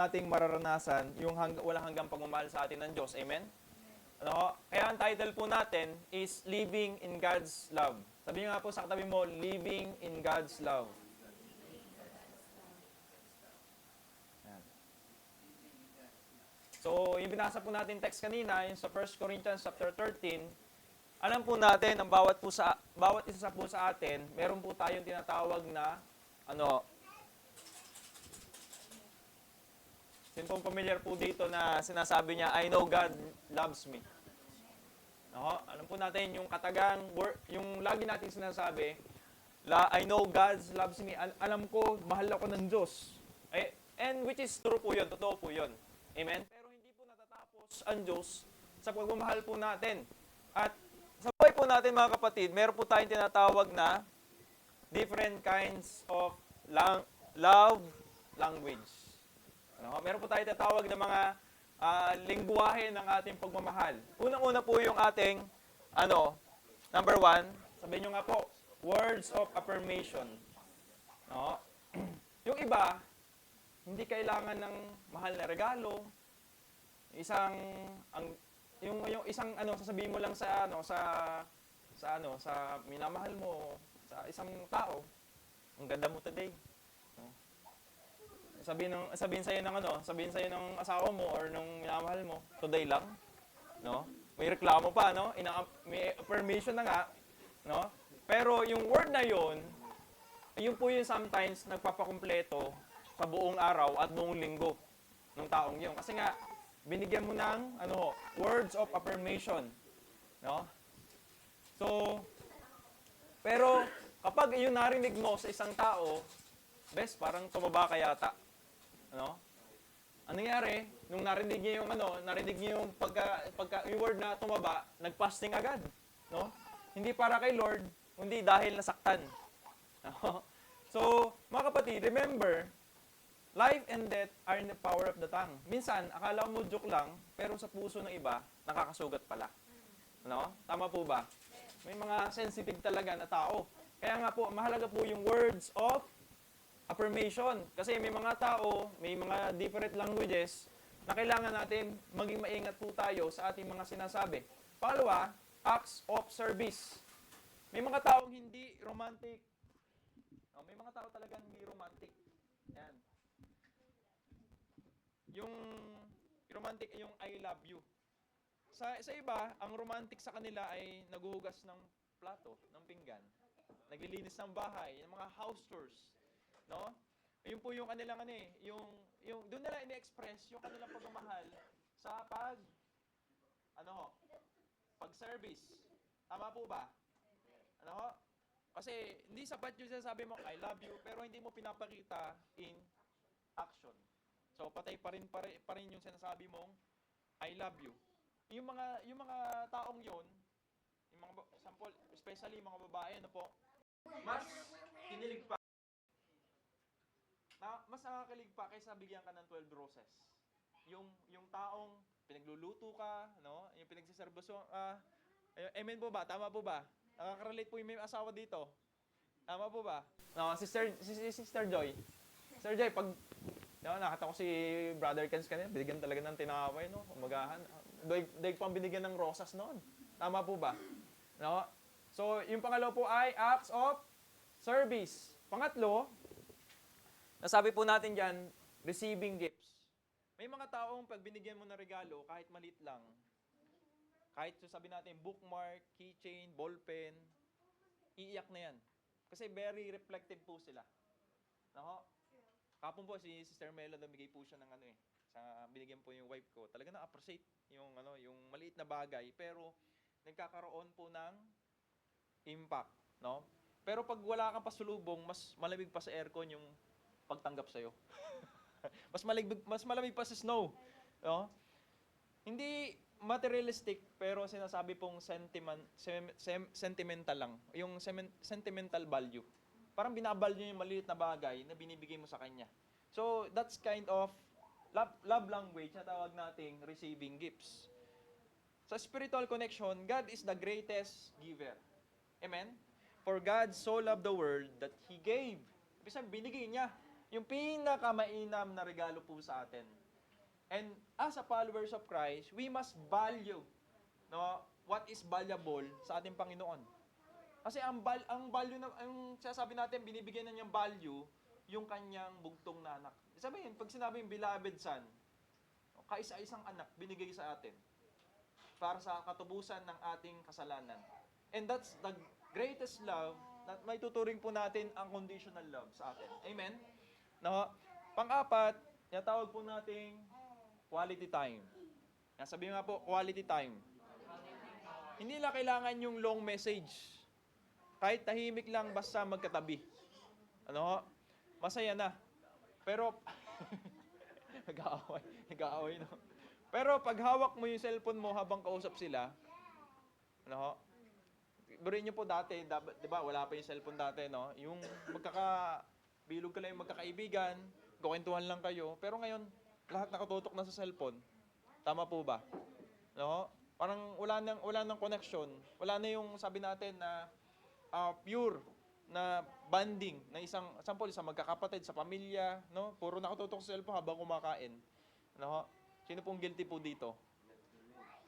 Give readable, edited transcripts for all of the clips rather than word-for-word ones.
nating mararanasan yung walang hanggang pagmamahal sa atin ng Diyos. Amen? Ano? Kaya ang title po natin is Living in God's Love. Sabi nga po sa katabi mo, Living in God's Love. Yan. So, yung binasa po natin text kanina, yung sa 1 Corinthians chapter 13, alam po natin, ang bawat isa po sa atin, meron po tayong tinatawag na, sino pong familiar po dito na sinasabi niya, I know God loves me. No? Alam po natin yung katagang word, yung lagi natin sinasabi, I know God loves me. Alam ko, mahal ako ng Diyos. And which is true po yun, totoo po yun. Amen? Pero hindi po natatapos ang Diyos sa pagmamahal po natin. At sa buhay po natin mga kapatid, meron po tayong tinatawag na different kinds of love language. Meron po tayong tinatawag na mga lingwahe ng ating pagmamahal. Unang-una po yung ating, number 1, sabihin nyo nga po, words of affirmation. No? Yung iba, hindi kailangan ng mahal na regalo, yung isang sasabihin mo lang sa minamahal mo, sa isang tao, ang ganda mo today. No? Sabihin sa'yo ng asawa mo or ng minamahal mo, today lang. No? May reklamo pa, no? May affirmation na nga, no? Pero yung word na yun po yung sometimes nagpapakumpleto sa buong araw at buong linggo ng taong yun. Kasi nga, binigyan mo ng words of affirmation. No? So, pero kapag yung narinig mo sa isang tao, parang tumaba ka yata. Ano? Ano nangyari? Nung narinig niya yung yung word na tumaba, nag-fasting agad. No? Hindi para kay Lord, hindi dahil nasaktan. No? So, mga kapatid, remember, life and death are in the power of the tongue. Minsan, akala mo joke lang, pero sa puso ng iba, nakakasugat pala. No? Tama po ba? May mga sensitive talaga na tao. Kaya nga po, mahalaga po yung words of affirmation. Kasi may mga tao, may mga different languages na kailangan natin maging maingat po tayo sa ating mga sinasabi. Pangalawa, acts of service. May mga taong hindi romantic. May mga tao talagang hindi romantic. Yan. Yung romantic, yung I love you. Sa iba, ang romantic sa kanila ay naghuhugas ng plato, ng pinggan, naglilinis ng bahay, ng mga house chores, no? Yun po yung kanilang yung doon nila ini-express yung kanilang pagmamahal sa pag-service. Tama po ba? Kasi hindi sapat yung sinasabi mo, I love you, pero hindi mo pinapakita in action. So, patay pa rin yung sinasabi mong, I love you. Yung mga taong yon, yung mga, sample, especially yung mga babae, mas kinilig pa. Mas nakakakilig pa kaysa bigyan ka ng 12 roses. Yung taong pinagluluto ka, no? Yung pinagsiservisyo, amen po ba? Tama po ba? Nakaka-relate po yung may asawa dito. Tama po ba? No, Sister Joy. Sister Joy, pag nakita ko si Brother Kens kanina, binigyan talaga ng tinaway, no? Umagahan. Daig pang binigyan ng rosas noon. Tama po ba? No? So, yung pangalawa po ay acts of service. Pangatlo, nasabi po natin dyan, receiving gifts. May mga taong pag binigyan mo ng regalo, kahit maliit lang, kahit sabi natin bookmark, keychain, ballpen, iiyak na yan. Kasi very reflective po sila. No? Kapon po si Sister Melo, namigay po siya ng binigyan po yung wife ko. Talaga na-appreciate yung maliit na bagay, pero nagkakaroon po ng impact, no? Pero pag wala kang pasulubong, mas malamig pa sa aircon yung pagtanggap sa iyo. mas malamig pa sa snow, no? Hindi materialistic, pero sinasabi pong sentimental lang. Yung sentimental value. Parang binavalue yung maliit na bagay na binibigay mo sa kanya. So, that's kind of love language na tawag nating receiving gifts. Sa spiritual connection, God is the greatest giver. Amen? For God so loved the world that He gave. Ibig sabihin, binigay niya. Yung pinakamainam na regalo po sa atin. And as a followers of Christ, we must value, no, what is valuable sa ating Panginoon. Kasi ang value na ang sinasabi natin, binibigyan na niyang value yung kanyang bugtong na anak. Sabihin, pag sinabing beloved son, kaisa-isang anak binigay sa atin para sa katubusan ng ating kasalanan. And that's the greatest love na may tuturing po natin ang conditional love sa atin. Amen? No? Pang-apat, tawag po nating quality time. Sabihin nga po, quality time. Hindi lang kailangan yung long message. Kahit tahimik lang, basta magkatabi. Ano? Masaya na. Pero, nag-aaway, no? Pero pag hawak mo yung cellphone mo habang kausap sila, ano? Burin nyo po dati, di ba, wala pa yung cellphone dati, no? Yung bilog ka lang yung magkakaibigan, kukwentuhan lang kayo, pero ngayon, lahat nakatutok na sa cellphone. Tama po ba? No? Parang wala nang connection. Wala na yung sabi natin na pure na bonding na isang magkakapatid sa pamilya, no? Puro nakatutok sa cellphone habang kumakain. No? Sino pong guilty po dito?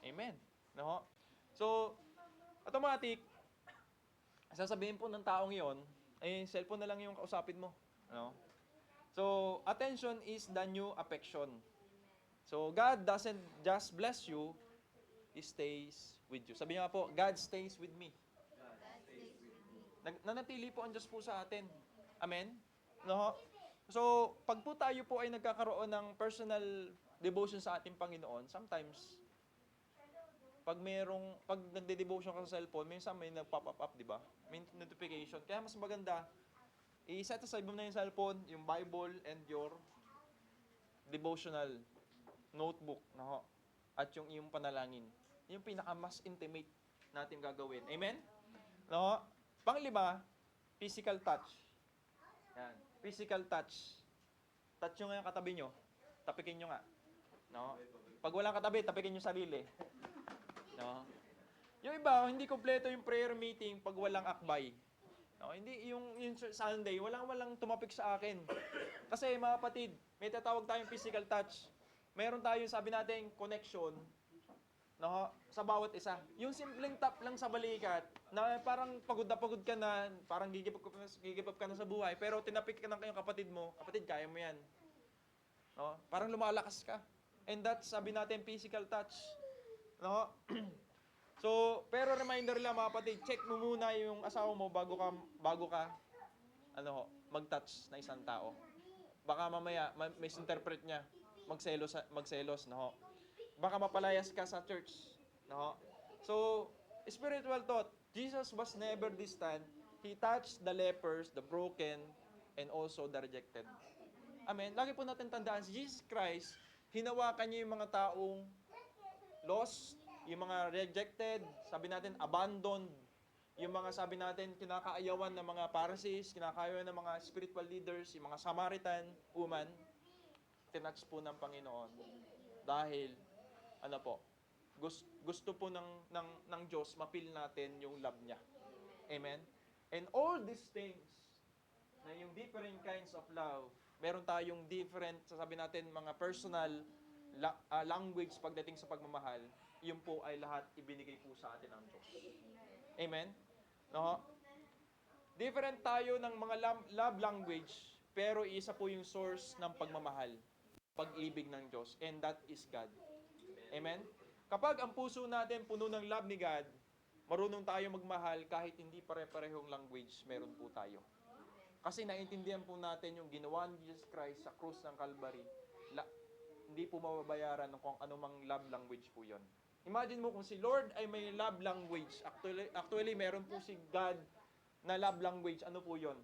Amen. No? So, automatic sasabihin po ng taong 'yon, cellphone na lang yung kausapin mo, no? So, attention is the new affection. So, God doesn't just bless you, He stays with you. Sabi nga po, God stays with me. Nanatili po ang Diyos po sa atin. Amen? No? So, pag po tayo po ay nagkakaroon ng personal devotion sa ating Panginoon, sometimes, pag nagde-devotion ka sa cellphone, minsan may nag-pop up, di ba? May notification. Kaya mas maganda, i-set aside mo na yung cellphone, yung Bible, and your devotional notebook, no? At yung iyong panalangin. Yung pinaka-mas intimate natin gagawin. Amen? No? Panglima, physical touch. Yan. Physical touch. Touch nyo nga yung katabi nyo. Tapikin nyo nga. No? Pag walang katabi, tapikin nyo sarili. No? Yung iba, hindi kompleto yung prayer meeting pag walang akbay. No? Hindi, yung Sunday, walang tumapik sa akin. Kasi mga kapatid, may tatawag tayong physical touch. Meron tayong, sabi natin, connection, no, sa bawat isa. Yung simpleng tap lang sa balikat, na parang pagod ka na, parang gigip up ka na sa buhay, pero tinapik ka ng kayong kapatid mo, kapatid, kaya mo yan. No? Parang lumalakas ka. And that's, sabi natin, physical touch. No? So, pero reminder lang mga kapatid, check mo muna yung asawa mo bago ka mag-touch na isang tao. Baka mamaya, misinterpret niya, magselos, no? Baka mapalayas ka sa church. No? So, spiritual thought. Jesus was never distant. He touched the lepers, the broken, and also the rejected. Amen. Lagi po natin tandaan, si Jesus Christ, hinawakan niya yung mga taong lost, yung mga rejected, sabi natin, abandoned, yung mga sabi natin, kinakaayawan ng mga Pharisees, kinakaayawan ng mga spiritual leaders, yung mga Samaritan, woman, tinouch po ng Panginoon. Dahil, gusto po ng Diyos, mapil natin yung love niya. Amen? And all these things, na yung different kinds of love, meron tayong different, sasabi natin, mga personal language pagdating sa pagmamahal, yun po ay lahat ibinigay po sa atin ng Diyos. Amen? No? Different tayo ng mga love language, pero isa po yung source ng pagmamahal, pag-ibig ng Diyos, and that is God. Amen? Kapag ang puso natin puno ng love ni God, marunong tayo magmahal kahit hindi pare-parehong language meron po tayo. Kasi naintindihan po natin yung ginawa ni Jesus Christ sa krus ng Calvary. Hindi po mababayaran ng kung anumang love language po yon. Imagine mo kung si Lord ay may love language. Actually meron po si God na love language. Ano po yon?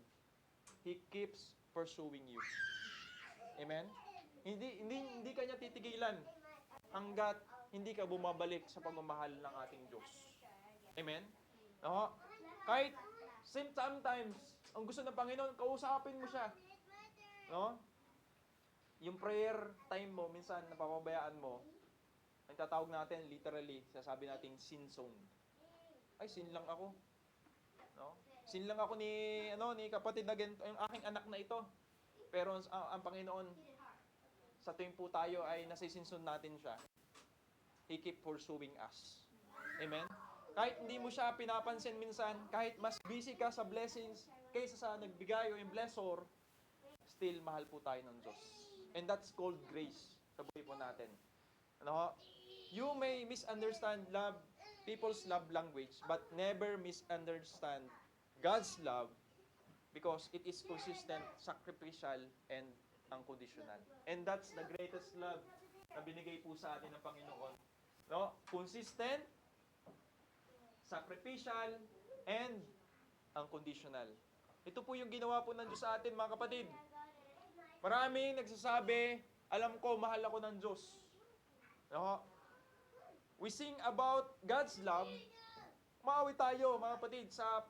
He keeps pursuing you. Amen? Hindi kanya titigilan hanggat hindi ka bumabalik sa pagmamahal ng ating Diyos. Amen? No? Kahit sometimes, ang gusto ng Panginoon, kausapin mo siya. No? Yung prayer time mo, minsan napapabayaan mo, ang tatawag natin, literally, sasabi natin, sin zone. Ay, sin lang ako. No? Sin lang ako ni kapatid na ganito, yung aking anak na ito. Pero ang Panginoon, sa tuwing po tayo ay nasisinsun natin siya, He keep pursuing us. Amen? Kahit hindi mo siya pinapansin minsan, kahit mas busy ka sa blessings kaysa sa nagbigay o yung blessor, still mahal po tayo ng Diyos. And that's called grace sa buhay po natin. Ano? You may misunderstand people's love language, but never misunderstand God's love because it is consistent, sacrificial, and unconditional. And that's the greatest love na binigay po sa atin ng Panginoon. No? Consistent, sacrificial, and unconditional. Ito po yung ginawa po ng Diyos sa atin, mga kapatid. Maraming nagsasabi, alam ko, mahal ako ng Diyos. No? We sing about God's love. Maawi tayo, mga kapatid, sa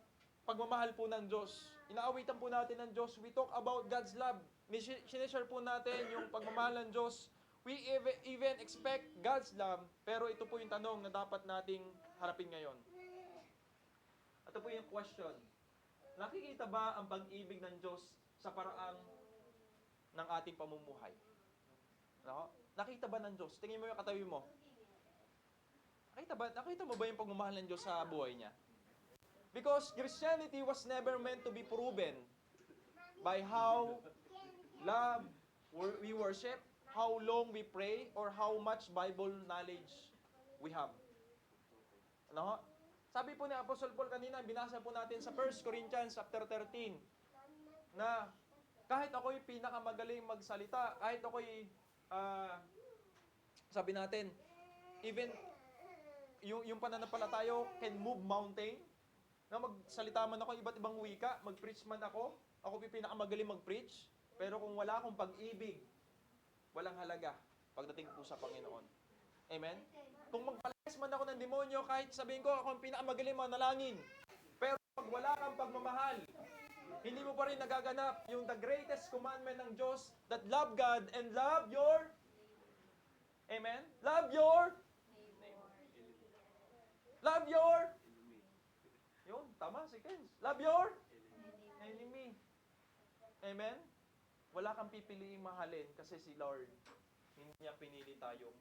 pagmamahal po ng Diyos. Inaawitan po natin ng Diyos. We talk about God's love. Sinishare po natin yung pagmamahal ng Diyos. We even expect God's love. Pero ito po yung tanong na dapat nating harapin ngayon. Ito po yung question. Nakikita ba ang pag-ibig ng Diyos sa paraang ng ating pamumuhay? No? Nakita ba ng Diyos? Tingin mo yung katabi mo. Nakita mo ba yung pagmamahal ng Diyos sa buhay niya? Because Christianity was never meant to be proven by how we worship, how long we pray, or how much Bible knowledge we have. Ano? Sabi po ni Apostle Paul kanina, binasa po natin sa 1 Corinthians chapter 13, na kahit ako'y pinakamagaling magsalita, kahit ako'y, sabi natin, even yung pananampalataya can move mountain, na magsalita man ako iba't ibang wika, mag-preach man ako pinakamagaling mag-preach, pero kung wala akong pag-ibig, walang halaga pagdating po sa Panginoon. Amen? Kung magpalayas man ako ng demonyo, kahit sabihin ko ako ang pinakamagaling manalangin, pero pag wala kang pagmamahal, hindi mo pa rin nagaganap yung the greatest commandment ng Diyos, that love God and love your, amen? Love your yun, tama si Kenz. Love your enemy. Amen? Wala kang pipiliing mahalin kasi si Lord, hindi niya pinili tayong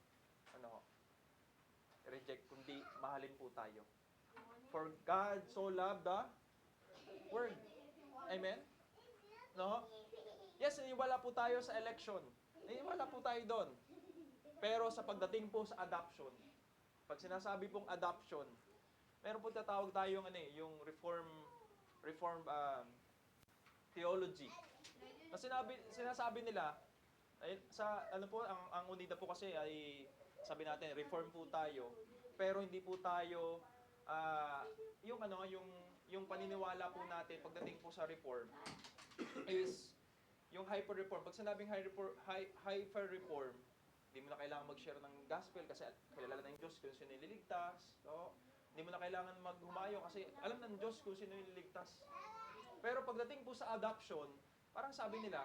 reject, kundi mahalin po tayo. For God so loved the world. Amen? No? Yes, naniwala po tayo sa election. Naniwala po tayo doon. Pero sa pagdating po sa adoption, pag sinasabi pong adoption, meron po tatawag tayong yung reform theology. Na sinasabi nila ay, sa ang unida po kasi ay sabi natin reform po tayo, pero hindi po tayo yung paniniwala po natin pagdating po sa reform is yung hyper-reform. Pag sinabing hyper-reform, hindi mo na kailangan mag-share ng gospel kasi kilala ng Diyos kung sino nililigtas. So, hindi mo na kailangan maghumayo kasi alam ng Diyos kung sino nililigtas. Pero pagdating po sa adoption, parang sabi nila,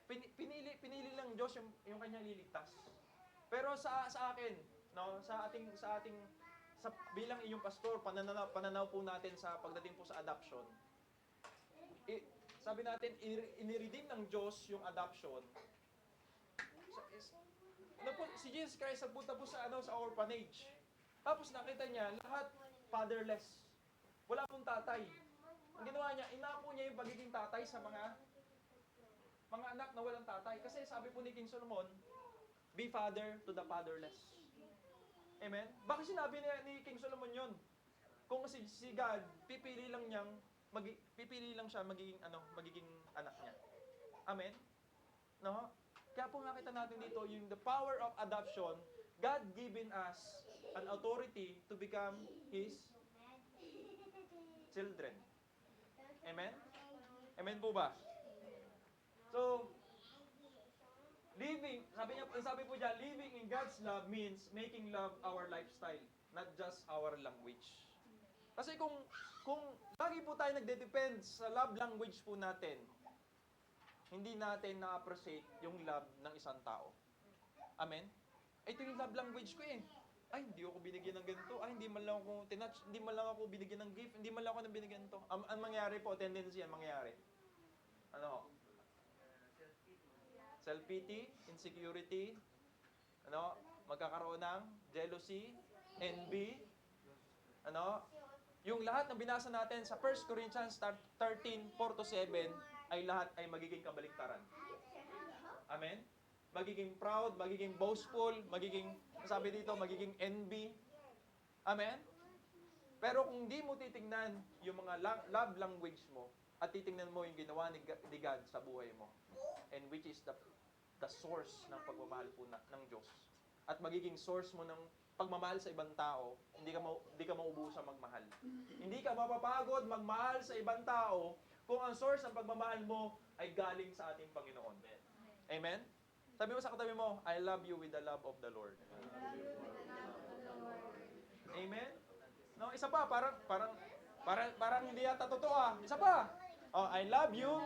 pinili lang Diyos yung kanyang liligtas. Pero sa akin, no, sa bilang inyong pastor, pananaw po natin sa pagdating po sa adoption. Sabi natin, iniredeem ng Diyos yung adoption. Si Jesus Christ nagpunta po sa orphanage. Tapos nakita niya lahat fatherless. Wala pong tatay. Ang ginawa niya, inapo niya yung pagiging tatay sa mga anak na walang tatay. Kasi sabi po ni King Solomon, be father to the fatherless. Amen? Bakit sinabi ni King Solomon yun? Kung si God, pipili lang siya magiging anak niya. Amen? No? Kaya po nakita natin dito, yung the power of adoption, God given us an authority to become His children. Amen? Amen po ba? So, sabi po dyan, living in God's love means making love our lifestyle, not just our language. Kasi kung lagi po tayo nagde-depend sa love language po natin, hindi natin na-appreciate yung love ng isang tao. Amen? Ito yung love language ko eh. Ay, hindi ako binigyan ng ganito. Ay, hindi man lang ako tinouch. Hindi man lang ako binigyan ng gift. Hindi man lang ako binigyan to. Ang mangyari po, tendency yan mangyari. self-pity, insecurity, ano, magkakaroon ng jealousy, envy, ano, yung lahat na binasa natin sa 1 Corinthians 13:4-7 ay lahat ay magiging kabaliktaran. Amen? Magiging proud, magiging boastful, magiging, sabi dito, magiging envy. Amen? Pero kung di mo titingnan yung mga love language mo, at titingnan mo yung ginawa ni God sa buhay mo, and which is the source ng pagmamahal po ng Diyos, at magiging source mo ng pagmamahal sa ibang tao, hindi ka maubusan magmahal. Hindi ka mapapagod magmahal sa ibang tao kung ang source ng pagmamahal mo ay galing sa ating Panginoon. Amen? Sabi mo sa katabi mo, I love you with the love of the Lord. Amen? No, isa pa, parang hindi yata totoo ah. Isa pa. Oh, I love you.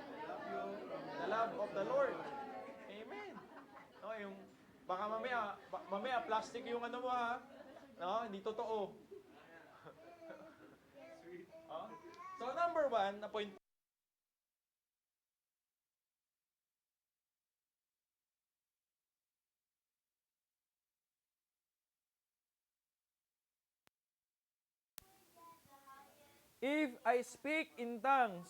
The love of the Lord. Amen. No, yung baka mamaya plastic yung ano mo ha. No, hindi totoo. Oh. So number 1 na point. If I speak in tongues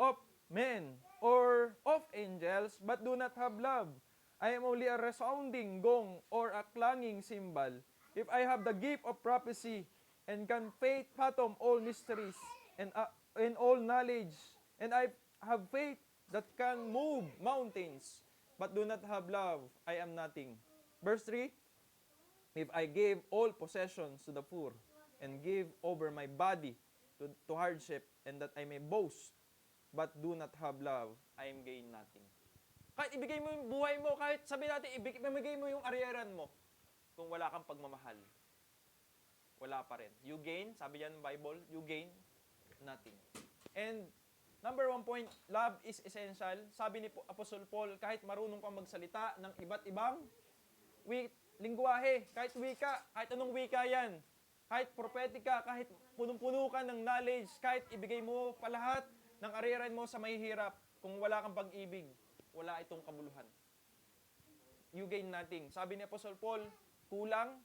of men or of angels, but do not have love, I am only a resounding gong or a clanging cymbal. If I have the gift of prophecy and can fathom all mysteries and all knowledge, and I have faith that can move mountains, but do not have love, I am nothing. Verse 3, if I give all possessions to the poor and give over my body to hardship and that I may boast, but do not have love, I am gain nothing. Kahit ibigay mo yung buhay mo, kahit sabi natin, ibigay mo yung ariyaran mo, kung wala kang pagmamahal, wala pa rin. You gain, sabi yan ng Bible, you gain nothing. And number 1 point, love is essential. Sabi ni Apostle Paul, kahit marunong kang magsalita ng iba't ibang lingwahe, kahit wika, kahit anong wika yan, kahit propetika, kahit punong-puno ka ng knowledge, kahit ibigay mo pa lahat ng ariran mo sa mahihirap, kung wala kang pag-ibig, wala itong kabuluhan. You gain nothing. Sabi ni Apostle Paul, kulang,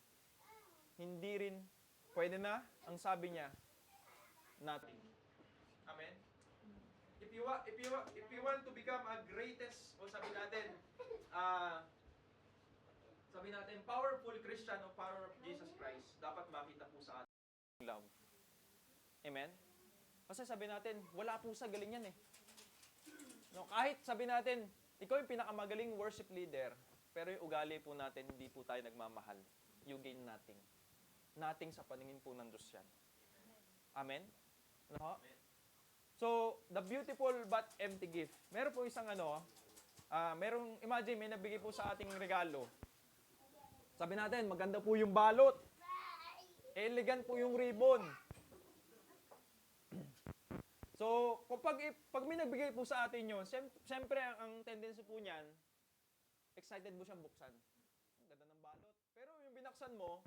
hindi rin pwede na. Ang sabi niya, nothing. Amen? If you want to become a greatest, o sabi natin, powerful Christian o power of Jesus Christ, dapat makita po sa atin love. Amen? Kasi sabi natin, wala po sa galing yan eh. No, kahit sabi natin, ikaw yung pinakamagaling worship leader, pero yung ugali po natin, hindi po tayo nagmamahal. You gain nothing. Nothing sa paningin po ng Diyos yan. Amen? No? So, the beautiful but empty gift. Meron po isang imagine, may nabigay po sa ating regalo. Sabi natin, maganda po yung balot. Elegant po yung ribbon. So, pag may nagbigay po sa atin yun, siyempre ang tendency po niyan, excited mo siyang buksan. Ang ganda ng balot. Pero yung binaksan mo,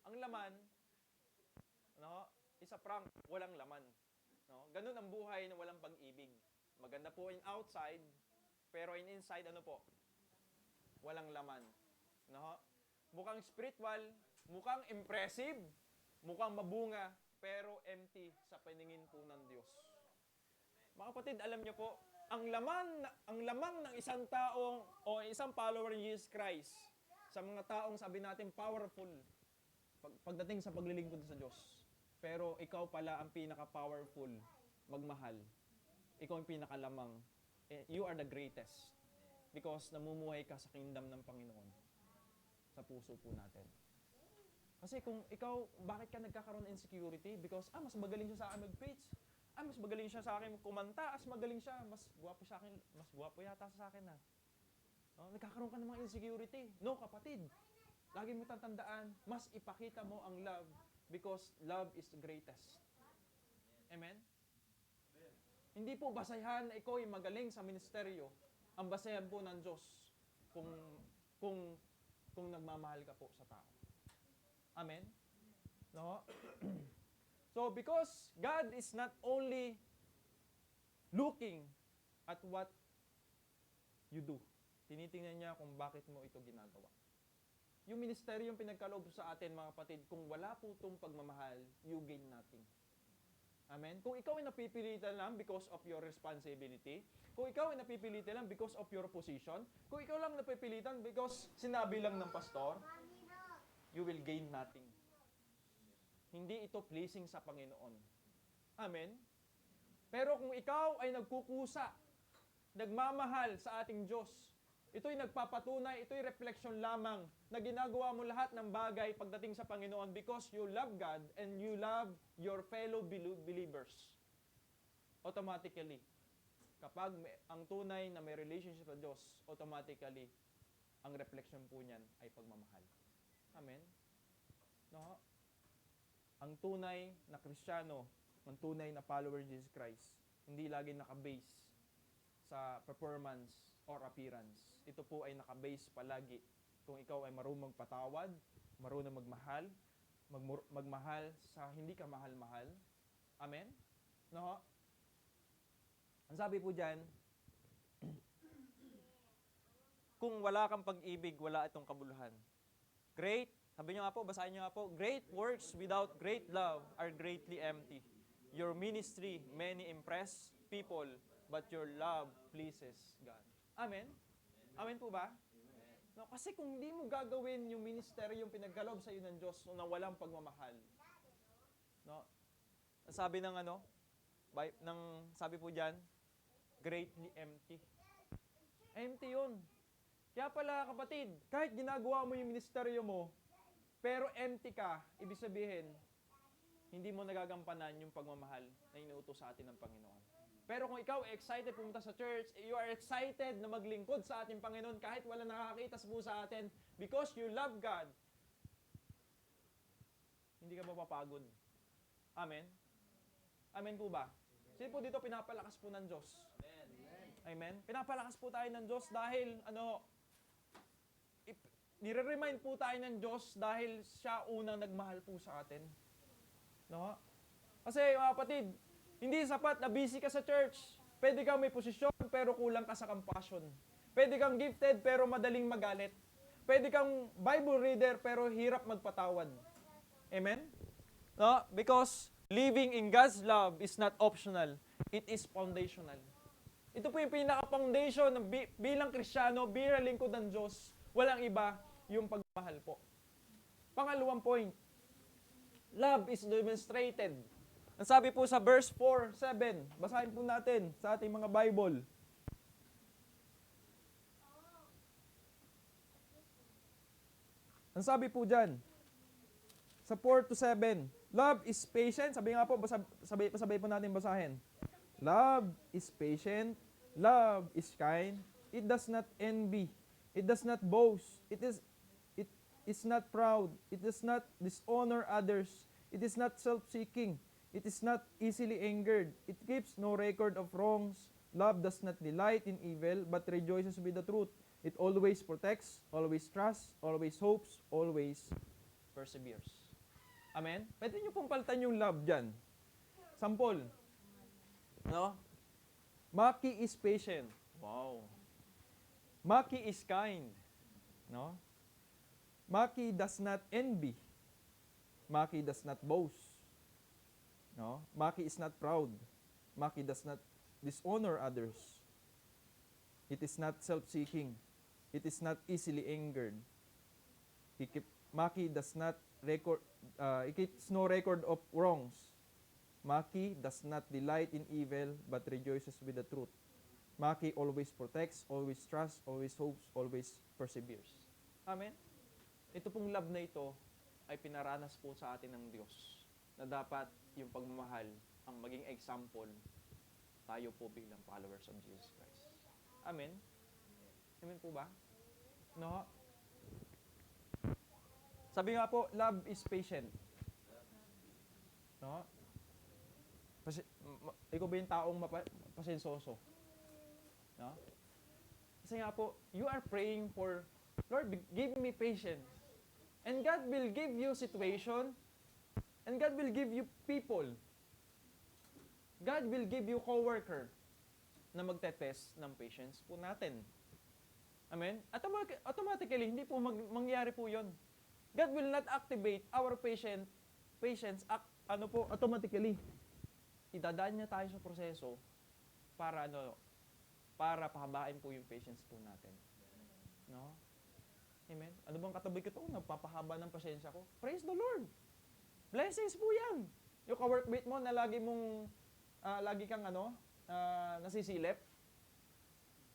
ang laman, isa prank, walang laman. No? Ganun ang buhay na walang pag-ibig. Maganda po in outside, pero in inside, walang laman. No? Mukhang spiritual, mukhang impressive, mukhang mabunga, pero empty sa paningin po ng Diyos. Mga kapatid, alam niyo po, ang lamang ng isang taong o isang follower ni Jesus Christ sa mga taong sabi natin powerful pagdating sa paglilingkod sa Diyos. Pero ikaw pala ang pinaka-powerful magmahal. Ikaw ang pinakalamang. You are the greatest. Because namumuhay ka sa kingdom ng Panginoon. Sa puso po natin. Kasi kung ikaw, bakit ka nagkakaroon ng insecurity? Because, mas magaling siya sa akin mag-preach. Mas magaling siya sa akin kumanta. Magaling siya. Mas gwapo sa akin. Mas gwapo yata sa akin nagkakaroon ka ng mga insecurity. No, kapatid. Lagi mo tatandaan, mas ipakita mo ang love because love is the greatest. Amen? Amen. Hindi po basahan na ikaw ay magaling sa ministeryo. Ang basahan po ng Diyos kung nagmamahal ka po sa tao. Amen? No? So, because God is not only looking at what you do. Tinitingnan niya kung bakit mo ito ginagawa. Yung ministeryo yung pinagkaloob sa atin, mga kapatid, kung wala po itong pagmamahal, you gain nothing. Amen? Kung ikaw ay napipilitan lang because of your responsibility, kung ikaw ay napipilitan lang because of your position, kung ikaw lang napipilitan because sinabi lang ng pastor, you will gain nothing. Hindi ito pleasing sa Panginoon. Amen? Pero kung ikaw ay nagkukusa, nagmamahal sa ating Diyos, ito'y nagpapatunay, ito'y reflection lamang na ginagawa mo lahat ng bagay pagdating sa Panginoon because you love God and you love your fellow believers. Automatically, kapag ang tunay na may relationship sa Diyos, automatically, ang reflection po niyan ay pagmamahal. Amen? No? Ang tunay na Kristiyano, ang tunay na follower of Jesus Christ, hindi lagi nakabase sa performance or appearance. Ito po ay nakabase palagi kung ikaw ay marunong magpatawad, marunong magmahal, magmahal sa hindi ka mahal-mahal. Amen? No? Ang sabi po dyan, kung wala kang pag-ibig, wala itong kabuluhan. Great, sabi nyo nga po, basahin nyo nga po, great works without great love are greatly empty. Your ministry, many impress people, but your love pleases God. Amen? Amen po ba? No, kasi kung hindi mo gagawin yung ministeryo yung pinagkaloob sa iyo ng Diyos na walang pagmamahal. No? Sabi ng sabi po diyan, greatly empty. Empty 'yun. Kaya pala kapatid, kahit ginagawa mo yung ministeryo mo, pero empty ka, ibig sabihin, hindi mo nagagampanan yung pagmamahal na inuutos sa atin ng Panginoon. Pero kung ikaw ay excited pumunta sa church, you are excited na maglingkod sa ating Panginoon kahit wala nakakita po sa atin because you love God, hindi ka mapapagod. Amen? Amen po ba? Sino po dito pinapalakas po ng Diyos? Amen? Pinapalakas po tayo ng Diyos dahil, nire-remind po tayo ng Diyos dahil siya unang nagmahal po sa atin. No? Kasi mga kapatid, hindi sapat na busy ka sa church. Pwede kang may posisyon pero kulang ka sa compassion. Pwede kang gifted pero madaling magalit. Pwede kang Bible reader pero hirap magpatawad. Amen? No? Because living in God's love is not optional. It is foundational. Ito po yung pinaka-foundation ng bilang Kristiyano, bilang lingkod ng Diyos. Walang iba yung pagmamahal po. Pangalawang point, love is demonstrated. Ang sabi po sa verse 4, 7, basahin po natin sa ating mga Bible. Ang sabi po dyan, sa 4 to 7, love is patient. Sabi nga po, sabay po natin basahin. Love is patient. Love is kind. It does not envy. It does not boast. It is not proud. It does not dishonor others. It is not self-seeking. It is not easily angered. It keeps no record of wrongs. Love does not delight in evil, but rejoices with the truth. It always protects, always trusts, always hopes, always perseveres. Amen? Pwede nyo pong palitan yung love dyan. Sample. No? Maki is patient. Wow. Maki is kind. No? Maki does not envy. Maki does not boast. No? Maki is not proud. Maki does not dishonor others. It is not self-seeking. It is not easily angered. Maki does not record. It keeps no record of wrongs. Maki does not delight in evil, but rejoices with the truth. Maki always protects, always trusts, always hopes, always perseveres. Amen? Ito pong love na ito ay pinaranas po sa atin ng Diyos na dapat yung pagmamahal ang maging example tayo po bilang followers of Jesus Christ. Amen? Amen po ba? No? Sabi nga po, love is patient. No? Ikaw ba yung taong pasensoso? No? Kasi nga po, you are praying for, Lord, give me patience. And God will give you situation, and God will give you people. God will give you coworker na magte-test ng patience po natin. Amen? Automatically, hindi po mangyari po yun. God will not activate our patience automatically. Idadaan niya tayo sa proseso para para pahabain po yung patience po natin. No? Amen? Ano bang katabi ko to? Nagpapahaba ng pasensya ko. Praise the Lord! Blessings po yan! Yung ka-workmate mo na lagi kang nasisilip.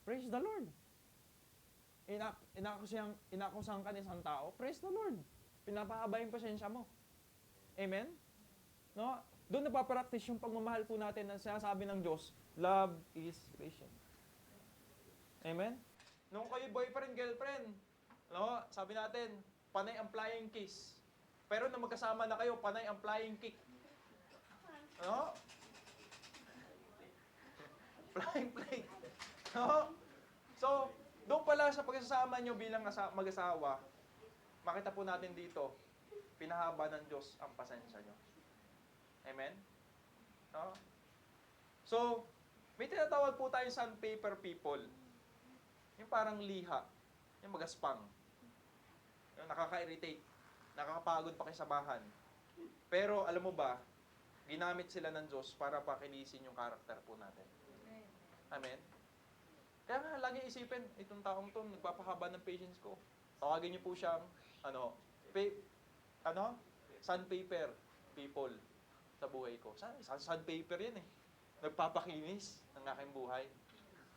Praise the Lord! Inakusahan ka ng isang tao. Praise the Lord! Pinapahaba yung pasensya mo. Amen? No? Doon napapractice yung pagmamahal po natin na sinasabi ng Diyos, love is patient. Amen? Nung kayo boyfriend, girlfriend, no, sabi natin, panay ang flying kiss. Pero nung magkasama na kayo, panay ang flying kick. No? Flying plate. No? So, doon pala sa pagsasama nyo bilang mag-asawa, makita po natin dito, pinahaba ng Diyos ang pasensya nyo. Amen? No? So, may tinatawag po tayong sandpaper people. Yung parang liha. Yung magaspang. Yung nakaka-irritate. Nakakapagod pakisabahan. Pero, alam mo ba, ginamit sila ng Diyos para pakinisin yung karakter po natin. Amen? Kaya nga, lagi isipin, itong taong to, nagpapahaba ng patience ko. Tawagin niyo po siyang, sandpaper people sa buhay ko. Sandpaper yan eh. Nagpapakinis ng aking buhay.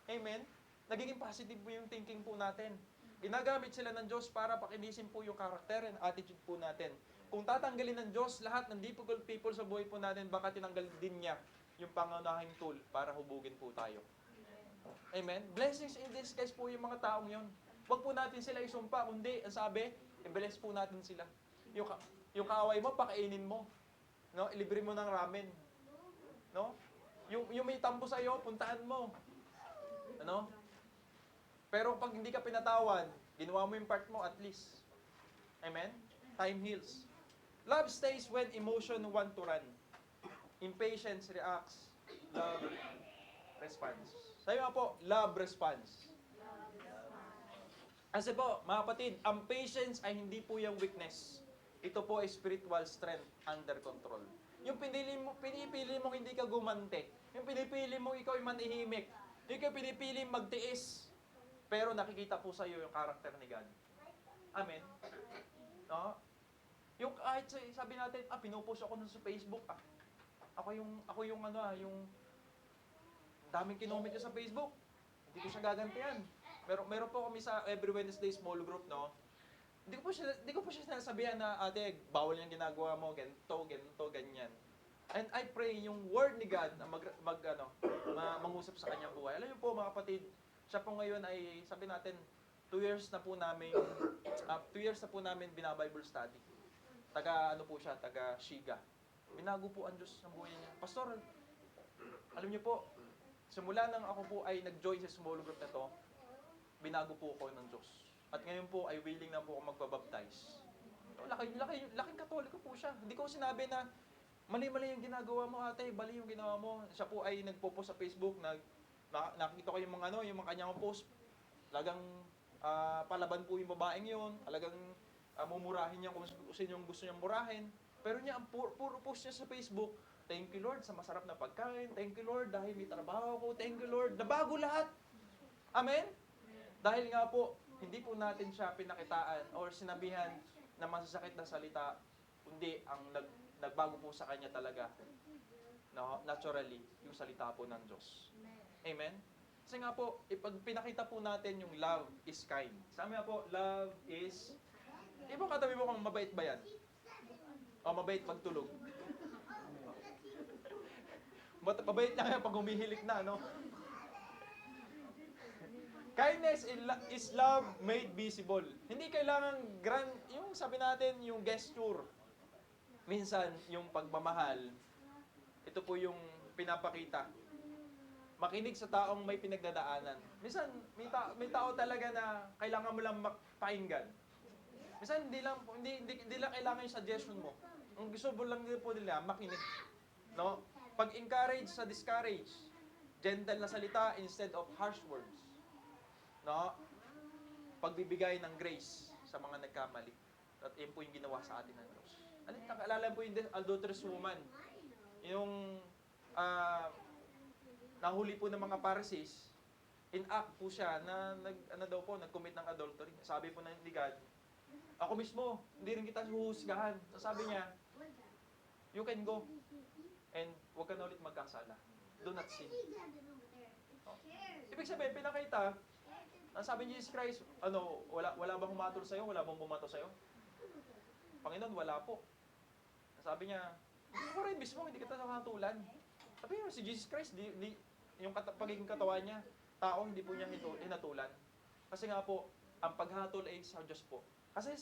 Amen? Nagiging positive po yung thinking po natin. Ginagamit sila ng Diyos para pakinisin po yung karakter and attitude po natin. Kung tatanggalin ng Diyos lahat ng difficult people sa buhay po natin, baka tinanggal din niya yung pangunahing tool para hubugin po tayo. Amen? Blessings in disguise po yung mga taong yon. Huwag po natin sila isumpa, kundi, ang sabi, i-bless po natin sila. Yung kaaway mo, pakainin mo. No? Ilibre mo ng ramen. No? Yung may tambo sa iyo, puntaan mo. Ano? Pero pag hindi ka pinatawan, ginawa mo yung part mo at least. Amen? Time heals. Love stays when emotion want to run. Impatience reacts. Love responds. Sabi nga po, love response. Kasi po, mga kapatid, ang patience ay hindi po yung weakness. Ito po ay spiritual strength under control. Yung pinipili mong hindi ka gumante. Yung pinipili mong ikaw ay manihimik. Yung pinipili magtiis. Pero nakikita po sa iyo yung karakter ni God. Amen? No? Yung kahit sabi natin, pinupost ako nun sa Facebook, Ako yung daming kinomment niya sa Facebook. Hindi ko siya gagantihan. Meron po kami sa every Wednesday small group, no? Hindi ko po siya sinasabihan na, ate, bawal yung ginagawa mo, ganito, ganyan. And I pray yung word ni God na mangusap sa kanyang buhay. Alam niyo po, mga kapatid, siya po ngayon ay, sabi natin, 2 years na po namin bina-Bible study. Taga Shiga. Binago po ang Diyos ng buhay niya. Pastor, alam niyo po, simula nang ako po ay nag-join sa small group na to, binago po ako ng Diyos. At ngayon po ay willing na po ako magbabaptize. Laking Katoliko po siya. Hindi ko sinabi na mali-mali yung ginagawa mo, ate, bali yung ginawa mo. Siya po ay nagpo-post sa Facebook, nakikita ko yung mga kanyang post. Talagang palaban po yung babaeng yun. Talagang mumurahin niya kung sino yung gusto niyang murahin. Pero ang puro post niya sa Facebook, thank you Lord sa masarap na pagkain. Thank you Lord dahil may trabaho ko. Thank you Lord. Nabago lahat. Amen? Dahil nga po, hindi po natin siya pinakitaan or sinabihan na masasakit na salita, kundi ang nagbago po sa kanya talaga, no, naturally, yung salita po ng Diyos. Amen? Kasi nga po, ipag pinakita po natin yung love is kind. Sabi nga po, love is... Ibang katabi mo kung mabait ba yan? O mabait pagtulog? Mabait lang yan pag humihilik na, no? Kindness is love made visible. Hindi kailangan yung sabi natin, yung gesture. Minsan, yung pagmamahal, ito po yung pinapakita. Makinig sa taong may pinagdadaanan. Minsan, may tao talaga na kailangan mo lang pakinggan. Minsan, hindi lang kailangan yung suggestion mo. Ang gusto mo lang po nila, makinig. No? Pag-encourage sa discourage. Gentle na salita instead of harsh words. No? pagbibigay ng grace sa mga nagkamali. At yun po yung ginawa sa atin ng Diyos. Nakaalala po yung adulterous woman. Yung nahuli po ng mga Pharisees, in act po siya na nag-commit ng adultery. Sabi po ni God, ako mismo, hindi rin kita huhusgahan. Sabi niya, you can go and huwag ka na ulit magkasala. Do not sin. Ibig sabihin, pinakita, ang sabi ni Jesus Christ, wala bang humatol sa'yo? Wala bang bumato sa'yo? Panginoon, wala po. Sabi niya, ako rin mismo, hindi kita nakatulan. Sabi niya, si Jesus Christ, yung pagiging katawan niya, tao, hindi po niya hinatulan. Kasi nga po, ang paghatol ay sa Diyos po. Kasi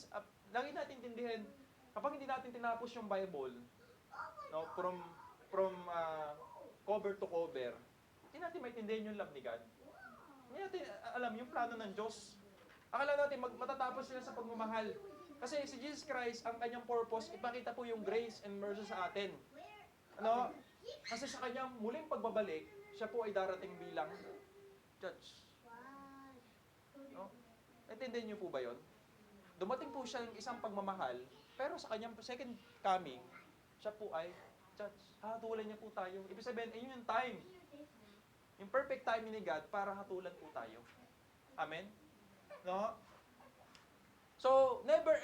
lagi natin tindihin, kapag hindi natin tinapos yung Bible, no, from cover to cover, hindi natin maintindihan yung love ni God. Hindi natin alam yung plano ng Diyos. Akala natin matatapos sila sa pagmamahal. Kasi si Jesus Christ, ang kanyang purpose, ipakita po yung grace and mercy sa atin. Kasi sa kanyang muling pagbabalik, siya po ay darating bilang judge. No? Naintindihan niyo po ba yon? Dumating po siya ng isang pagmamahal, pero sa kanyang second coming, siya po ay judge. Hatulan niya po tayo. Ibig sabihin, ayun yung time. Yung perfect timing ni God para hatulan po tayo. Amen? No? So, never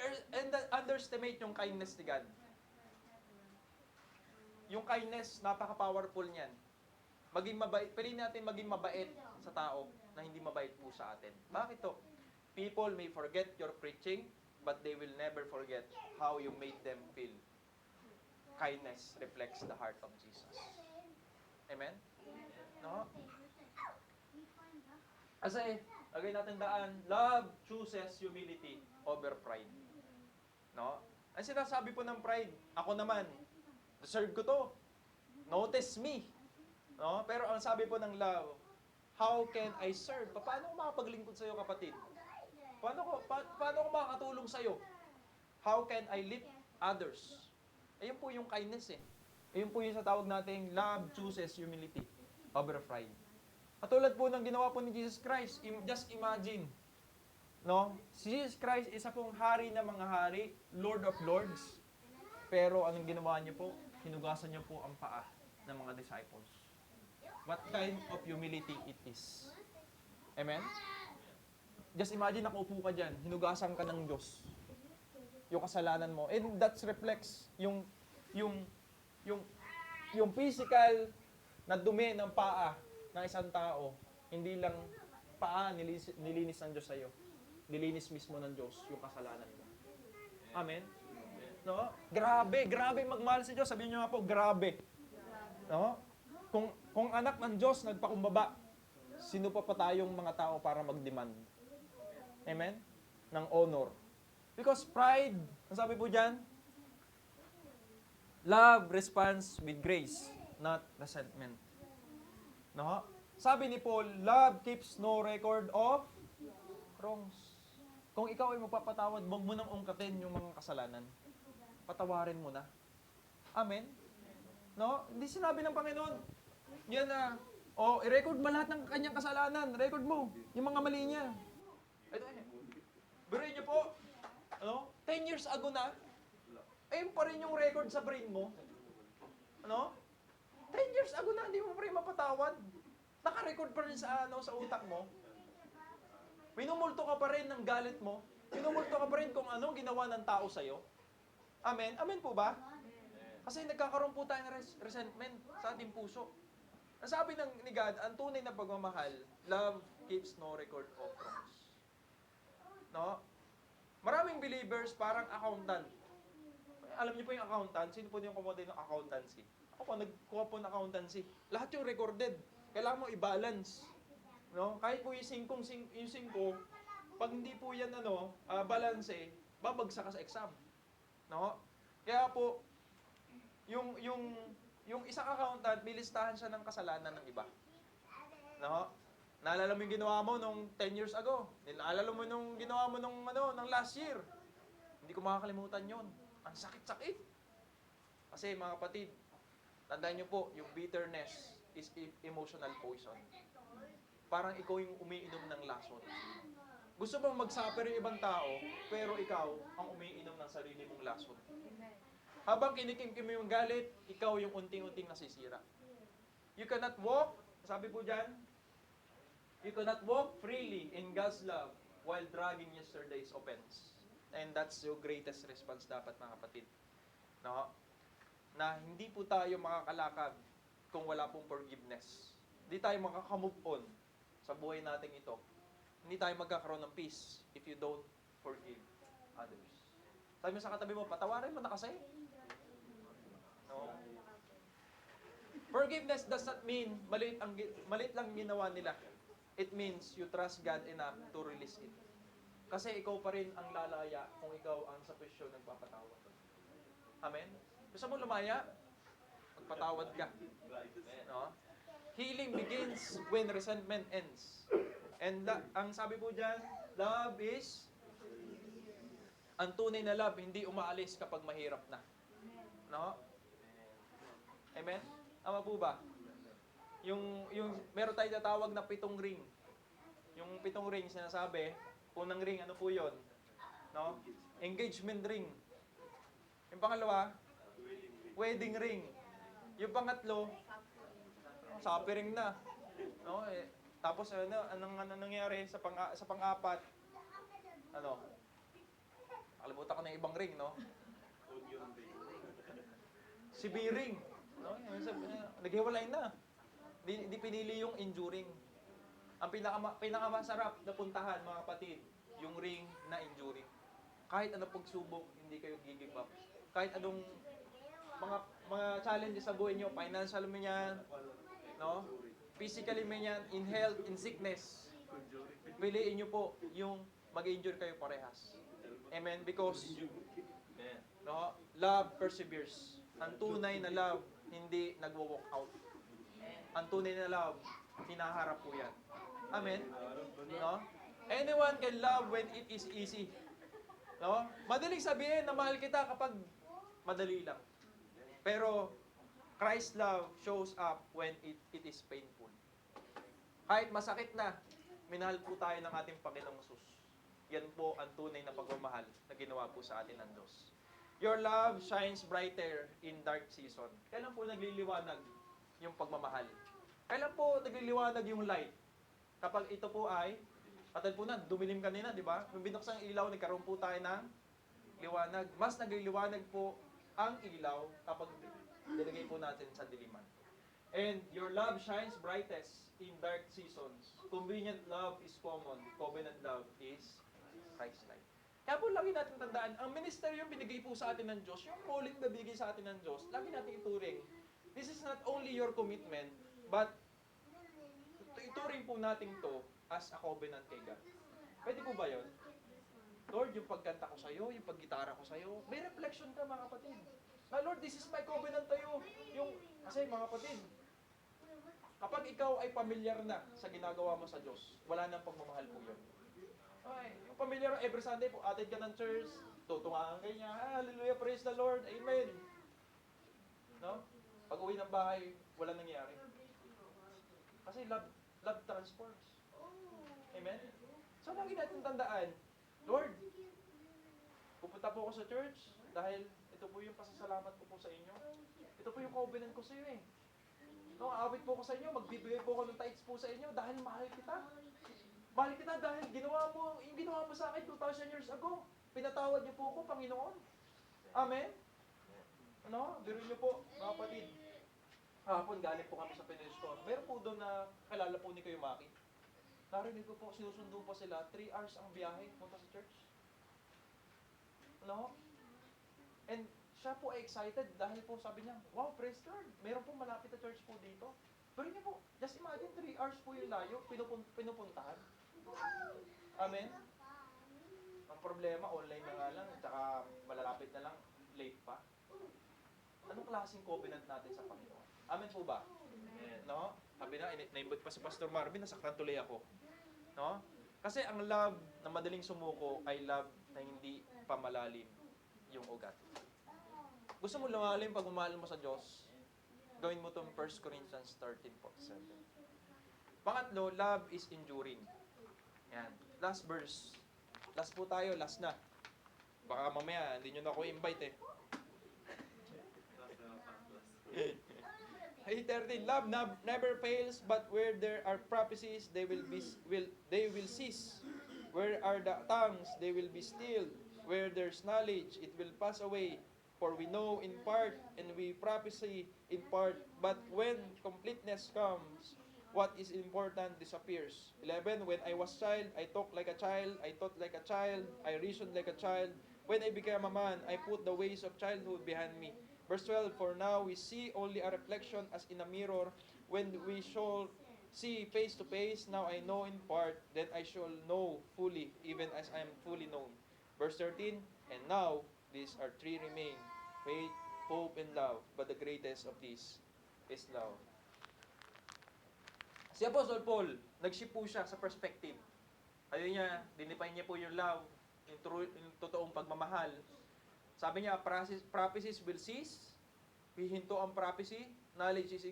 underestimate yung kindness ni God. Yung kindness, napaka-powerful niyan. Maging mabait, pwede natin maging mabait sa tao na hindi mabait po sa atin. Bakit to? People may forget your preaching, but they will never forget how you made them feel. Kindness reflects the heart of Jesus. Amen? No? Kasi, lagay natin daan, love chooses humility over pride. No? Ang sinasabi po ng pride, ako naman, deserve ko to. Notice me. No? Pero ang sabi po ng love, how can I serve? Paano ko makapaglingkod sa iyo, kapatid? Paano ko makakatulong sa iyo? How can I lift others? Ayun po yung kindness eh. Ayun po yung sa tawag nating love chooses humility over pride. Katulad po ng ginawa po ni Jesus Christ, just imagine, no? Si Jesus Christ isa pong hari ng mga hari, Lord of Lords. Pero anong ginawa niyo po? Hinugasan niyo po ang paa ng mga disciples. What kind of humility it is? Amen? Just imagine, nakaupo ka dyan, hinugasan ka ng Diyos. Yung kasalanan mo. And that reflects yung physical na dumi ng paa ng isang tao. Hindi lang paa nilinis ng Diyos sa'yo. Nilinis mismo ng Diyos yung kasalanan mo. Amen? No? Grabe magmahal si Diyos. Sabihin niyo nga po, grabe. No? Kung anak ng Diyos nagpakumbaba, sino pa tayong mga tao para mag-demand? Amen? Ng honor. Because pride, ang sabi po dyan, love responds with grace, not resentment. No? Sabi ni Paul, love keeps no record of wrongs. Kung ikaw ay magpapatawad, huwag mo nang ungkatin yung mga kasalanan. Patawarin mo na. Amen? No? Hindi sinabi ng Panginoon, yan na, i-record mo lahat ng kanyang kasalanan. Record mo yung mga mali niya. Ito biruin niyo po, 10 years ago na, ayun pa rin yung record sa brain mo. 10 years ago na, hindi mo pa rin mapatawad. Naka-record pa rin sa utak mo. Minumulto ka pa rin ng galit mo. Minumulto ka pa rin kung anong ginawa ng tao sa'yo. Amen? Amen po ba? Kasi nagkakaroon po tayo ng resentment sa ating puso. Ang sabi ni God, ang tunay na pagmamahal, love keeps no record of wrongs. No? Maraming believers parang accountant. Alam niyo po yung accountant? Sino po yung kumonte ng accountancy? Ako po, nagkuha po ng accountancy. Lahat yung recorded. Kailangan mo i-balance. No? Kahit po yung 5, pag hindi po yan balance, babagsak ka sa exam. No? Kaya po, yung isang accountant, may listahan siya ng kasalanan ng iba. No? Naalala mo yung ginawa mo nung 10 years ago. Naalala mo nung ginawa mo ng last year. Hindi ko makakalimutan yon. Ang sakit-sakit. Kasi mga kapatid, tandaan niyo po, yung bitterness is emotional poison. Parang ikaw yung umiinom ng lason. Gusto mong mag-suffer yung ibang tao, pero ikaw ang umiinom ng sarili mong lason. Habang kinikim mo yung galit, ikaw yung unting-unting nasisira. You cannot walk, sabi po dyan, you cannot walk freely in God's love while dragging yesterday's offense. And that's your greatest response dapat, mga kapatid. No? Na hindi po tayo makakalakad kung wala pong forgiveness. Hindi tayo makaka-move on sa buhay natin ito. Hindi tayo magkakaroon ng peace if you don't forgive others. Sabi mo sa katabi mo, patawarin mo na kasi. No? Forgiveness does not mean maliit lang ginawa nila. It means you trust God enough to release it. Kasi ikaw pa rin ang lalaya kung ikaw ang sa posisyon nagpapatawad. Amen? Gusto mo lumaya? Magpatawad ka. No? Healing begins when resentment ends. And ang sabi po dyan, love is, ang tunay na love, hindi umaalis kapag mahirap na. No? Amen? Ama po ba? Yung meron tayong tatawag na 7 ring. Yung 7 ring, sinasabi, unang ring, ano po yun? No? Engagement ring. Yung pangalawa, wedding ring. Yung pangatlo, suffering na. No? Tapos anong nangyari sa pang-apat? Ano? Nakalimutan ko na yung ibang ring, no? Si B-ring. No? Naghiwalay na. Di pinili yung enduring. Ang pinakamasarap na puntahan, mga kapatid, yung ring na enduring. Kahit anong pagsubok, hindi kayo give up. Kahit anong mga challenges sa buhay nyo, financial mo yan, no? Physically man yan, in health, in sickness. Piliin nyo po yung mag-endure kayo parehas. Amen? Because, no, love perseveres. Ang tunay na love, hindi nagwo-walk out. Ang tunay na love, hinaharap po yan. Amen? No? Anyone can love when it is easy. No? Madaling sabihin na mahal kita kapag madali lang. Pero, Christ's love shows up when it is painful. Kahit masakit na, minahal po tayo ng ating Panginoong Hesus. Yan po ang tunay na pagmamahal na ginawa po sa atin ng Diyos. Your love shines brighter in dark season. Kailan po nagliliwanag yung pagmamahal? Kailan po nagliliwanag yung light? Kapag ito po ay, katulad po na, dumilim kanina, di ba? Nung binuksan ang ilaw, nagkaroon po tayo ng liwanag. Mas nagliliwanag po ang ilaw kapag nilagay po natin sa diliman. And your love shines brightest in dark seasons. Convenient love is common. Covenant love is Christ-like. Kaya po lagi natin tandaan, ang ministeryo yung binigay po sa atin ng Diyos, yung calling na binigay sa atin ng Diyos, lagi natin ituring. This is not only your commitment, but ituring po natin to as a covenant kay God. Pwede po ba yun? Lord, yung pagkanta ko sa'yo, yung paggitara ko sa'yo, may reflection ka, mga kapatid. Lord, this is my covenant tayo. Kasi mga kapatid, kapag ikaw ay pamilyar na sa ginagawa mo sa Diyos, wala nang pagmamahal po yun. Okay, yung pamilyar every Sunday po, atid ka ng church, tutungaan ka niya, hallelujah, praise the Lord, amen. No? Pag uwi ng bahay, wala nangyari. Kasi love transforms. Amen? So, lagi natin tandaan, Lord, pupunta po ako sa church dahil ito po yung pasasalamat ko po sa inyo. Ito po yung covenant ko sa iyo eh. No, aawit po ko sa inyo, magbibigay po ako ng tithes po sa inyo dahil mahal kita. Mahal kita dahil yung ginawa mo sa akin 2,000 years ago. Pinatawad niyo po ako, Panginoon. Amen? Ano? Biruin niyo po, mga kapatid. Hapon, galing po kami sa Pinoy Store. Meron po doon na kalala po ni Kuya Maki. Narinig ko po, sinusundo po sila, 3 hours ang biyahe punta sa church. Ano? And siya po ay excited dahil po sabi niya, wow, praise God, meron po malapit na church po dito. Pero niyo po, just imagine 3 hours po yung layo, pinupuntahan. Amen? Ang problema, online na nga lang, tsaka malalapit na lang, late pa. Anong klaseng covenant natin sa Panginoon? Amen po ba? No? Sabi na, na-invite pa si Pastor Marvin, nasaktan tuloy ako. No? Kasi ang love na madaling sumuko ay love na hindi pamalalim yung ugat. Gusto mo lumalim pag umahal mo sa Diyos? Gawin mo itong 1 Corinthians 13:47. Pangatlo, love is enduring. Yan. Last verse. Last po tayo, last na. Baka mamaya, hindi nyo na ako invite eh. Hey, 13, love never fails, but where there are prophecies, they will cease. Where are the tongues, they will be stilled. Where there's knowledge, it will pass away. For we know in part, and we prophesy in part. But when completeness comes, what is important disappears. 11, when I was child, I talked like a child, I thought like a child, I reasoned like a child. When I became a man, I put the ways of childhood behind me. Verse 12, for now we see only a reflection as in a mirror. When we shall see face to face, now I know in part, then I shall know fully, even as I am fully known. Verse 13, and now these are three remain, faith, hope, and love, but the greatest of these is love. Si Apostle Paul, nag-shift po siya sa perspective. Ayun niya, dinipay niya po yung love, yung totoong pagmamahal. Sabi niya, prophecies will cease. Hihinto ang prophecy. Knowledge is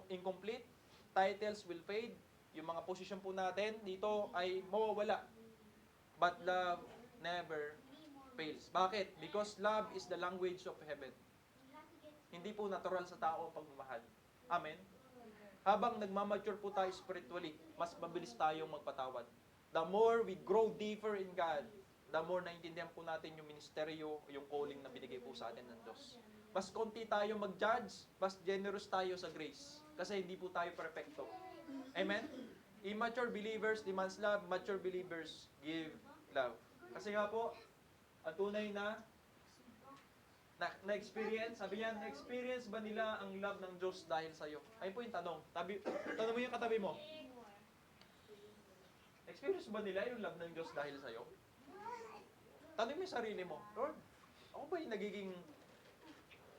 incomplete. Titles will fade. Yung mga position po natin dito ay mawawala. But love never fails. Bakit? Because love is the language of heaven. Hindi po natural sa tao ang pagmamahal. Amen? Habang nagmamature po tayo spiritually, mas mabilis tayong magpatawad. The more we grow deeper in God, the more naintindihan po natin yung ministeryo, yung calling na binigay po sa atin ng Diyos. Mas konti tayo mag-judge, mas generous tayo sa grace. Kasi hindi po tayo perfecto. Amen? Immature believers demands love, mature believers give love. Kasi nga po, ang tunay na experience, sabi niya, na-experience ba nila ang love ng Diyos dahil sa'yo? Ayun po yung tanong. Tanong mo yung katabi mo. Experience ba nila yung love ng Diyos dahil sa'yo? Tanong mo yung sarili mo, Lord, ako ba yung nagiging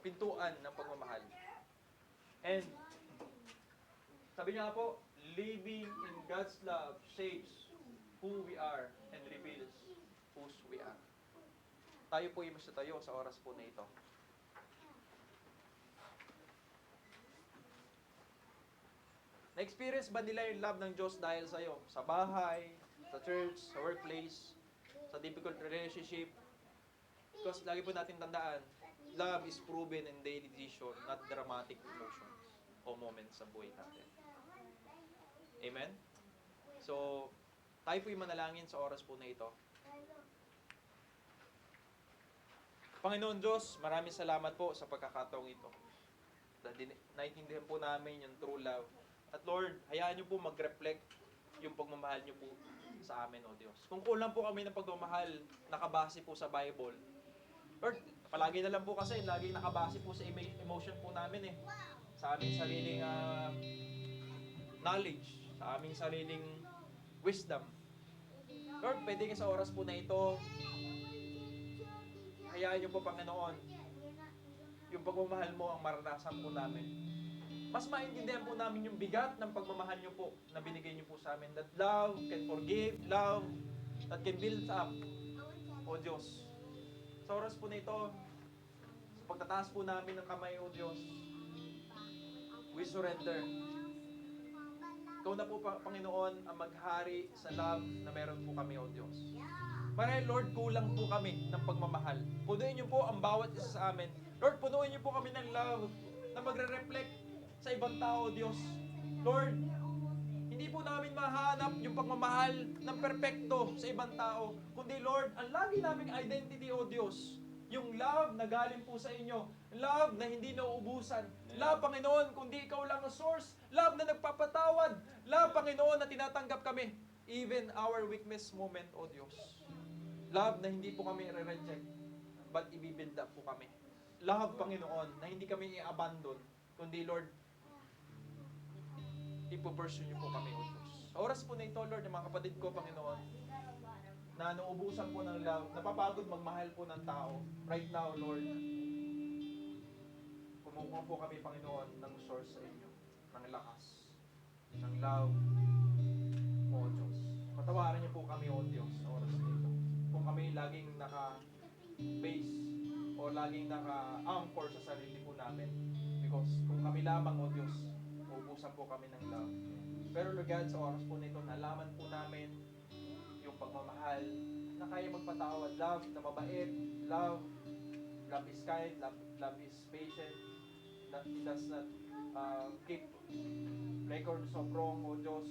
pintuan ng pagmamahal? And, sabi niya po, living in God's love shapes who we are and reveals whose we are. Tayo po yung tayo sa oras po na ito. Na-experience ba nila yung love ng Diyos dahil sa'yo? Sa bahay, sa church, sa workplace, sa difficult relationship? Because lagi po natin tandaan, love is proven in daily decision, not dramatic emotions o moments sa buhay natin. Amen? So, tayo po yung manalangin sa oras po na ito. Panginoon Diyos, maraming salamat po sa pagkakataong ito. Naintindihan po namin yung true love. At Lord, hayaan niyo po mag-reflect yung pagmamahal niyo po sa amin, O Diyos. Kung kulang po kami ng pagmamahal, nakabase po sa Bible. Lord, palagi na lang po kasi, lagi nakabase po sa emotion po namin eh. Sa aming sariling knowledge, sa aming sariling wisdom. Lord, pwede ka sa oras po na ito, hayaan niyo po, Panginoon, yung pagmamahal mo ang maranasan po namin. Mas maintindihan po namin yung bigat ng pagmamahal niyo po na binigay niyo po sa amin. That love can forgive, love that can build up. O Diyos, sa oras po na ito, sa pagtataas po namin ng kamay, O Diyos, we surrender. Ikaw na po, Panginoon, ang maghari sa love na meron po kami, O Diyos. Marahil, Lord, kulang po kami ng pagmamahal. Punuin niyo po ang bawat isa sa amin. Lord, punuin niyo po kami ng love na magre-reflect sa ibang tao, Diyos. Lord, hindi po namin mahanap yung pagmamahal ng perpekto sa ibang tao. Kundi, Lord, ang lagi naming identity, O Diyos, yung love na galing po sa inyo. Love na hindi nauubusan. Love, Panginoon, kundi ikaw lang ang source. Love na nagpapatawad. Love, Panginoon, na tinatanggap kami. Even our weakness moment, O Diyos. Love na hindi po kami i-reject, but i-build up po kami. Love, Panginoon, na hindi kami i-abandon, kundi, Lord, ipo-pursue niyo po kami, O Diyos. Sa oras po na ito, Lord, yung mga kapatid ko, Panginoon, na nauubusan po ng love, napapagod magmahal po ng tao. Right now, Lord, kumukuha po kami, Panginoon, ng source sa inyo, ng lakas, ng love, O Diyos. Patawarin niyo po kami, O Diyos, sa oras na ito. Kung kami laging naka-base o laging naka-anchor sa sarili po namin. Because kung kami lamang, O Diyos, uubusan po kami ng love. Pero Lord God, sa oras po na ito, nalaman po namin yung pagmamahal na kaya magpatawad. Love na mabait. Love is kind. Love is patient. It does not keep records of wrong, O Diyos.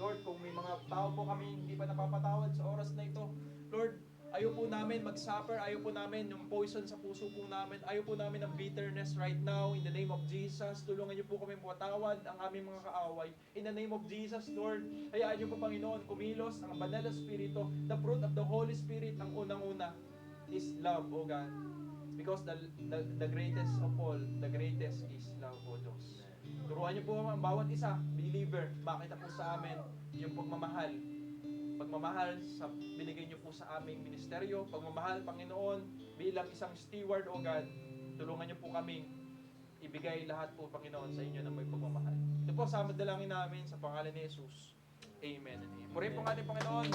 Lord, kung may mga tao po kami hindi pa napapatawad sa oras na ito, Lord, ayaw po namin mag-suffer, ayaw po namin yung poison sa puso po namin, ayaw po namin ng bitterness right now, in the name of Jesus. Tulungan niyo po kami patawad ang aming mga kaaway. In the name of Jesus, Lord, hayaan niyo po, Panginoon, kumilos ang banal na Espiritu, the fruit of the Holy Spirit, ang unang-una is love, O God. Because the greatest of all, the greatest is love, O Diyos. Turuan niyo po ang bawat isa, believer, makita po sa amin yung pagmamahal. Pagmamahal sa binigay niyo po sa aming ministeryo. Pagmamahal, Panginoon, bilang isang steward, O God. Tulungan niyo po kaming ibigay lahat po, Panginoon, sa inyo na may pagmamahal. Ito po, sa dalangin namin sa pangalan ni Jesus. Amen and amen. Purihin po ang ating Panginoon.